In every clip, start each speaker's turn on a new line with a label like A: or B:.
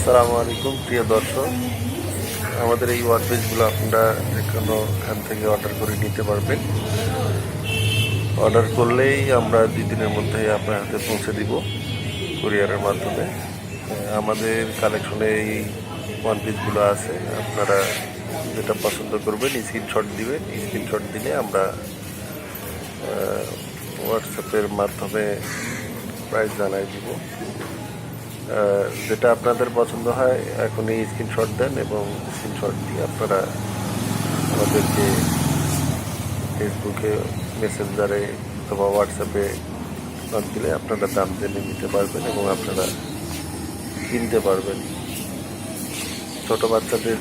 A: আসসালামু আলাইকুম প্রিয় দর্শক, আমাদের এই ওয়ার্কবেসগুলো আপনারা যেখান থেকে অর্ডার করে নিতে পারবেন। অর্ডার করলেই আমরা 2 দিনের মধ্যে আপনার হাতে পৌঁছে দিব কুরিয়ারের মাধ্যমে। আমাদের কালেকশনে এই ওয়ানপিসগুলো আছে, আপনারা যেটা পছন্দ করবেন স্ক্রিনশট দিবেন। স্ক্রিনশট দিলে আমরা হোয়াটসঅ্যাপের মাধ্যমে প্রাইস জানাই দিব। যেটা আপনাদের পছন্দ হয় এখনই স্ক্রিনশট দেন এবং স্ক্রিনশট দিয়ে আপনারা আমাদেরকে ফেসবুকে, মেসেঞ্জারে অথবা হোয়াটসঅ্যাপে নক দিলে আপনারা দাম জেনে নিতে পারবেন এবং আপনারা কিনতে পারবেন। ছোটো বাচ্চাদের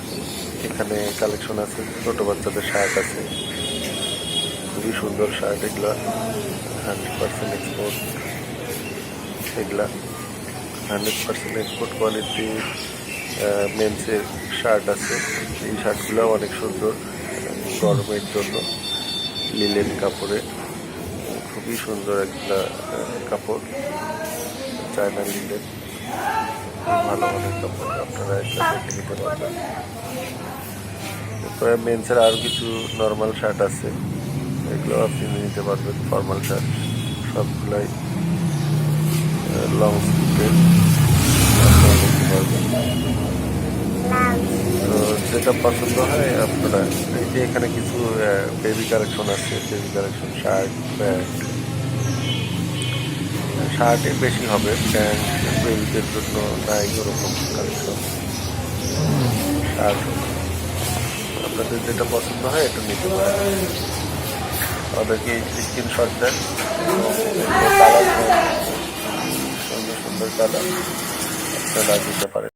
A: এখানে কালেকশন আছে, ছোটো বাচ্চাদের শার্ট আছে, খুবই সুন্দর শার্ট। এগুলা 100% এক্সপোর্ট, এগুলা 100% এক্সপোর্ট কোয়ালিটি মেন্সের শার্ট আছে। এই শার্টগুলো অনেক সুন্দর, গরমের জন্য লিলেন কাপড়ে, খুবই সুন্দর একটা কাপড়, চায়না লিলেন, ভালো মানের কাপড়। আপনারা একটা দেখে নিতে পারবেন। এরপরে মেন্সের আরও কিছু নর্মাল শার্ট আছে, এগুলো আপনি নিতে পারবেন। ফর্মাল শার্ট সবগুলাই লং স্লিভের, আপনারা নিতে পারবেন। তো যেটা পছন্দ হয় আপনারা, এই যে এখানে কিছু বেবি কালেকশন আছে, বেবি কালেকশন শার্ট, প্যান্ট। শার্টে বেশি হবে, প্যান্ট বেবিদের জন্য নাই ওরকম কালেকশন। শার্ট আপনাদের যেটা পছন্দ হয় এটা নিতে পারেন। ওদেরকে স্ক্রিনশট দেন, কালার সুন্দর সুন্দর কালার আপনারা দিতে পারেন।